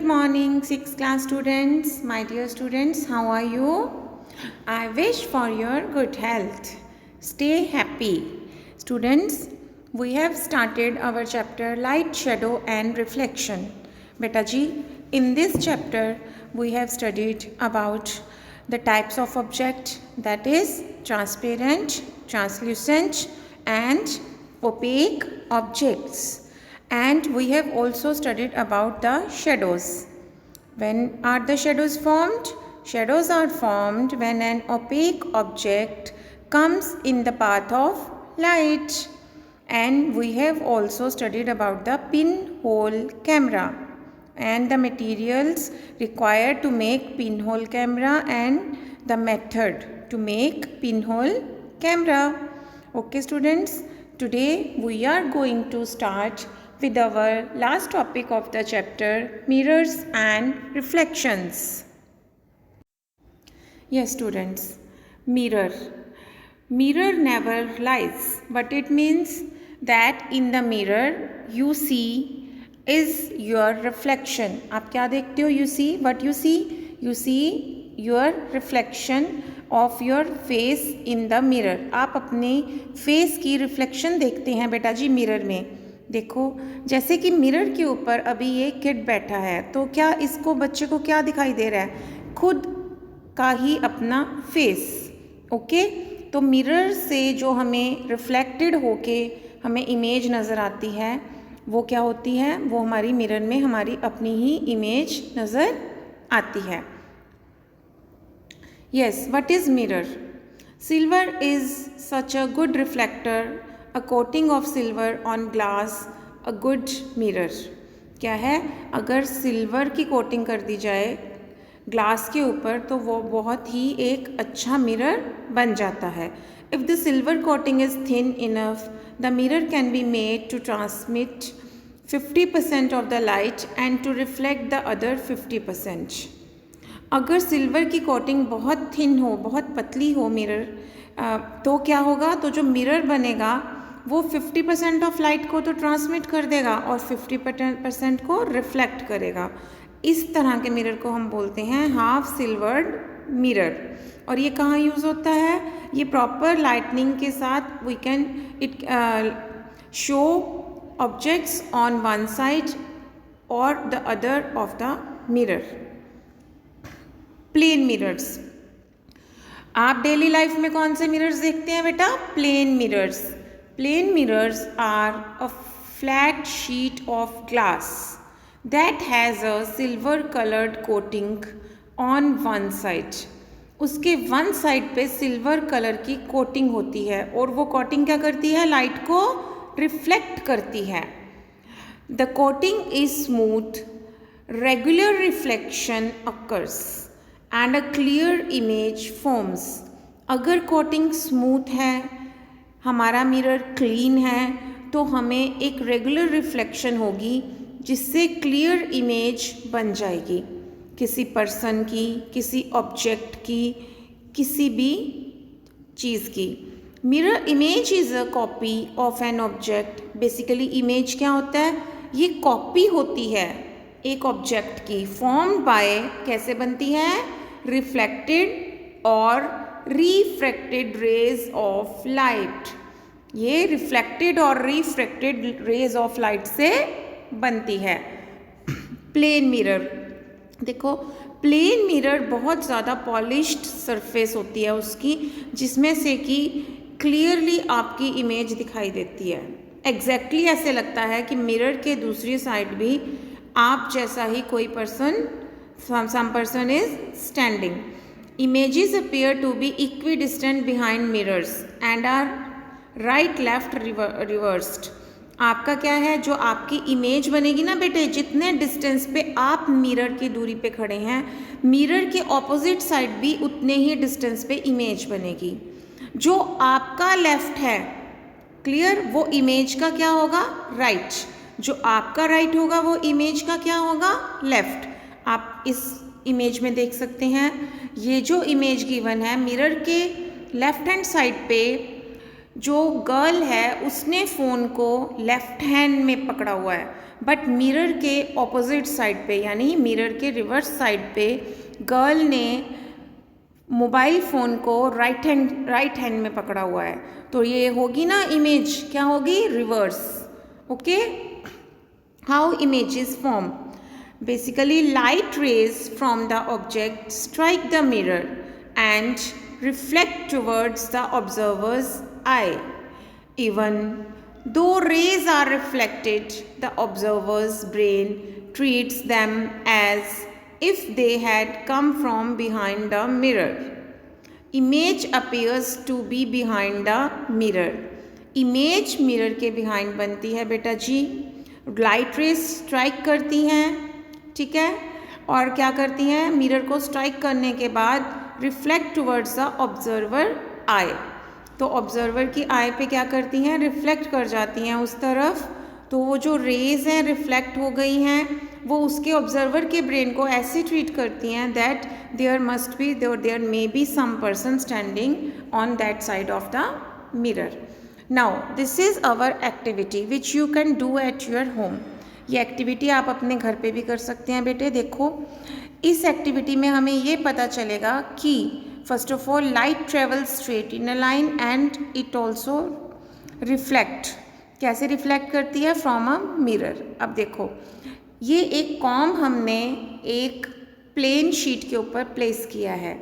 morning, 6th class students. My dear students, how are you? I wish for your good health. Stay happy. Students, we have started our chapter Light, Shadow and Reflection. Beta ji, in this chapter, we have studied about the types of object, that is transparent, translucent and opaque objects. And we have also studied about the shadows. When are the shadows formed? Shadows are formed when an opaque object comes in the path of light. And we have also studied about the pinhole camera and the materials required to make pinhole camera and the method to make pinhole camera. Okay students, today we are going to start with our last topic of the chapter, mirrors and reflections. Yes students, mirror. Mirror never lies, but it means that in the mirror you see is your reflection. आप क्या देखते हो? You see what you see? You see your reflection of your face in the mirror. आप अपने face की reflection देखते हैं बेटा जी मिरर में. देखो जैसे कि मिरर के ऊपर अभी ये किड बैठा है, तो क्या इसको बच्चे को क्या दिखाई दे रहा है? खुद का ही अपना फेस. ओके, तो मिरर से जो हमें रिफ्लेक्टेड होके हमें इमेज नज़र आती है वो क्या होती है? वो हमारी मिरर में हमारी अपनी ही इमेज नज़र आती है. Yes, what is mirror? Silver is such a good reflector. A coating of silver on glass, a good mirror. क्या है? अगर सिल्वर की कोटिंग कर दी जाए ग्लास के ऊपर तो वो बहुत ही एक अच्छा मिरर बन जाता है. If the silver coating is thin enough, the mirror can be made to transmit 50% of the light and to reflect the other 50%. अगर सिल्वर की कोटिंग बहुत थिन हो, बहुत पतली हो मिरर, तो क्या होगा? तो जो मिरर बनेगा वो 50% ऑफ लाइट को तो ट्रांसमिट कर देगा और 50% को रिफ्लेक्ट करेगा. इस तरह के मिरर को हम बोलते हैं हाफ सिल्वर्ड मिरर. और ये कहाँ यूज़ होता है? ये प्रॉपर लाइटनिंग के साथ we can it show objects on one side और the other of the mirror. Plane mirrors. आप डेली लाइफ में कौन से मिरर्स देखते हैं बेटा? Plane mirrors. Plain mirrors are a flat sheet of glass that has a silver colored coating on one side. उसके one side पे silver colour की कोटिंग होती है और वो कोटिंग क्या करती है? लाइट को रिफ्लेक्ट करती है. The coating is smooth, regular reflection occurs and a clear image forms. अगर कोटिंग स्मूथ है, हमारा मिरर क्लीन है, तो हमें एक रेगुलर रिफ्लेक्शन होगी जिससे क्लियर इमेज बन जाएगी किसी पर्सन की, किसी ऑब्जेक्ट की, किसी भी चीज़ की. Mirror image is a copy of an object. Basically image क्या होता है? ये कॉपी होती है एक ऑब्जेक्ट की. फॉर्म्ड बाय, कैसे बनती है? रिफ्लेक्टेड और रिफ्रैक्टेड रेज ऑफ लाइट. ये रिफ्लेक्टेड और रिफ्रैक्टेड रेज ऑफ लाइट से बनती है. Plane mirror. देखो प्लेन मिरर बहुत ज़्यादा पॉलिश्ड सरफेस होती है उसकी, जिसमें से कि क्लियरली आपकी इमेज दिखाई देती है. एग्जैक्टली ऐसे लगता है कि मिरर के दूसरी साइड भी आप जैसा ही कोई person, some person is standing. Images appear to be equidistant behind mirrors and are right left reversed. आपका क्या है? जो आपकी इमेज बनेगी ना बेटे, जितने डिस्टेंस पे आप मिरर की दूरी पे खड़े हैं, मिरर के ऑपोजिट साइड भी उतने ही डिस्टेंस पे इमेज बनेगी. जो आपका लेफ्ट है, क्लियर, वो इमेज का क्या होगा? राइट. जो आपका राइट होगा वो इमेज का क्या होगा? लेफ्ट. आप इस इमेज में देख सकते हैं, ये जो इमेज गिवन है, मिरर के लेफ्ट हैंड साइड पे जो गर्ल है उसने फ़ोन को लेफ्ट हैंड में पकड़ा हुआ है. बट मिरर के ऑपोजिट साइड पे यानी मिरर के रिवर्स साइड पे गर्ल ने मोबाइल फ़ोन को राइट हैंड में पकड़ा हुआ है, तो ये होगी ना इमेज, क्या होगी, reverse. Okay, how images form. Basically light rays from the object strike the mirror and reflect towards the observers I. Even though rays are reflected, the observer's brain treats them as if they had come from behind the mirror. Image appears to be behind the mirror. Image mirror के behind बनती है बेटा जी. Light rays strike करती हैं, ठीक है, और क्या करती हैं, मिरर को स्ट्राइक करने के बाद रिफ्लेक्ट टुवर्ड्स द ऑब्जर्वर आई. तो ऑब्जर्वर की आई पे क्या करती हैं, रिफ्लेक्ट कर जाती हैं उस तरफ. तो वो जो रेज हैं रिफ्लेक्ट हो गई हैं, वो उसके ऑब्जर्वर के ब्रेन को ऐसे ट्रीट करती हैं that there may be some person standing on that side of the mirror. Now this is our activity which you can do at your home. ये एक्टिविटी आप अपने घर पे भी कर सकते हैं बेटे. देखो, इस एक्टिविटी में हमें ये पता चलेगा कि first of all light travel straight in a line and it also reflect. कैसे रिफ्लेक्ट करती है, फ्रॉम अ मिरर. अब देखो, ये एक कॉम हमने एक प्लेन शीट के ऊपर प्लेस किया है.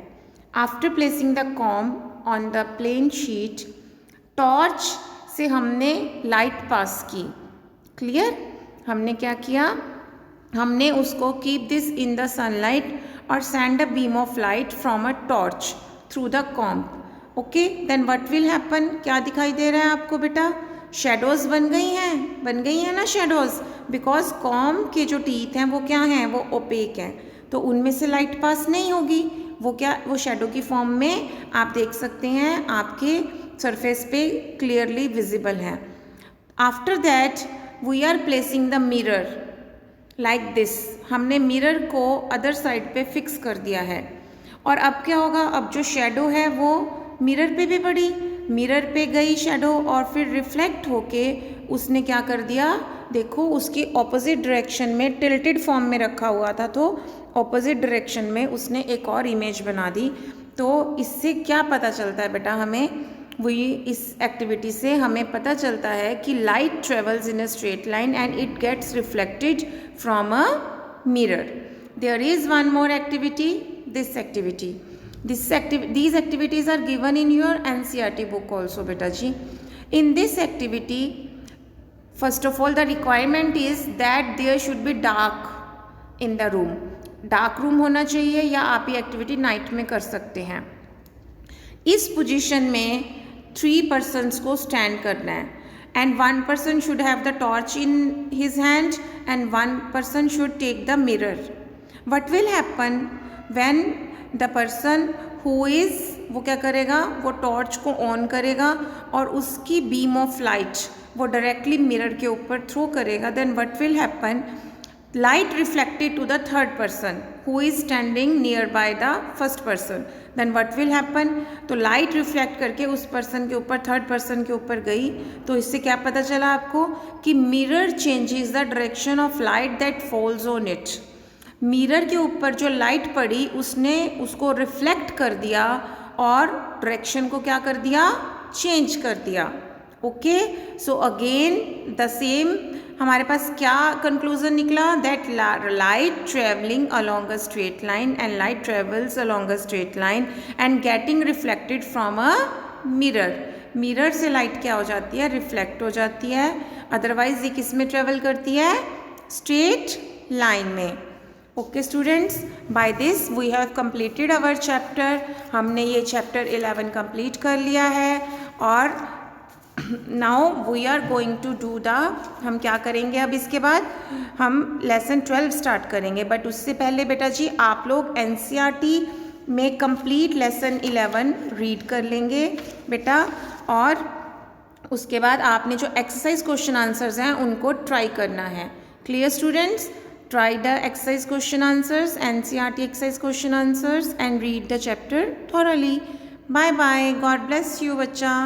After placing the comb on the plane sheet, torch से हमने लाइट पास की. क्लियर, हमने क्या किया, हमने उसको keep this in the sunlight और send a beam of light from a torch through the comb. Okay, then what will happen? क्या दिखाई दे रहा है आपको बेटा, शेडोज बन गई हैं ना शेडोज, बिकॉज कॉम के जो टीथ हैं वो क्या हैं, वो ओपेक हैं, तो उनमें से लाइट पास नहीं होगी. वो शेडो की फॉर्म में आप देख सकते हैं, आपके सरफेस पे क्लियरली विजिबल है. After that we are placing the mirror like this. हमने मिरर को अदर साइड पे फिक्स कर दिया है. और अब क्या होगा, अब जो शेडो है वो मिरर पे भी पड़ी, मिरर पे गई शेडो और फिर रिफ्लेक्ट होके उसने क्या कर दिया, देखो उसकी ऑपोजिट डायरेक्शन में टिल्टेड फॉर्म में रखा हुआ था, तो ऑपोजिट डायरेक्शन में उसने एक और इमेज बना दी. तो इससे क्या पता चलता है बेटा हमें, वही इस एक्टिविटी से हमें पता चलता है कि light travels in a straight line and it gets reflected from a mirror. There is one more activity, this activity. These activities are given in your NCERT book also beta ji. In this activity, first of all the requirement is that there should be dark in the room. Dark room होना चाहिए, या आप ये activity night में कर सकते हैं. इस पोजीशन में 3 persons को स्टैंड करना है and 1 person should have the torch in his hand and 1 person should take the mirror. What will happen when the person who is, वो क्या करेगा, वो टॉर्च को ऑन करेगा और उसकी बीम ऑफ लाइट वो डायरेक्टली मिरर के ऊपर थ्रो करेगा. Then what will happen, light reflected to the third person who is standing nearby the first person. Then what will happen, तो light reflect करके उस person के ऊपर, थर्ड person के ऊपर गई. तो इससे क्या पता चला आपको कि mirror changes the direction of light that falls on it. Mirror के ऊपर जो लाइट पड़ी उसने उसको रिफ्लेक्ट कर दिया और डायरेक्शन को क्या कर दिया, चेंज कर दिया. Okay, so again the same हमारे पास क्या कंक्लूजन निकला, that light travelling along a straight line and light travels along a straight line and getting reflected from a mirror. Mirror से लाइट क्या हो जाती है, रिफ्लेक्ट हो जाती है. अदरवाइज ये किस में ट्रेवल करती है, स्ट्रेट लाइन में. Okay students, by this we have completed our chapter. हमने ये चैप्टर 11 कंप्लीट कर लिया है और now we are going to do the, हम क्या करेंगे अब इसके बाद, हम लेसन 12 स्टार्ट करेंगे. बट उससे पहले बेटा जी आप लोग NCERT में कंप्लीट लेसन 11 रीड कर लेंगे बेटा, और उसके बाद आपने जो एक्सरसाइज क्वेश्चन आंसर्स हैं उनको ट्राई करना है. Clear students, try the exercise question answers, NCERT exercise question answers and read the chapter thoroughly. Bye bye, God bless you बच्चा.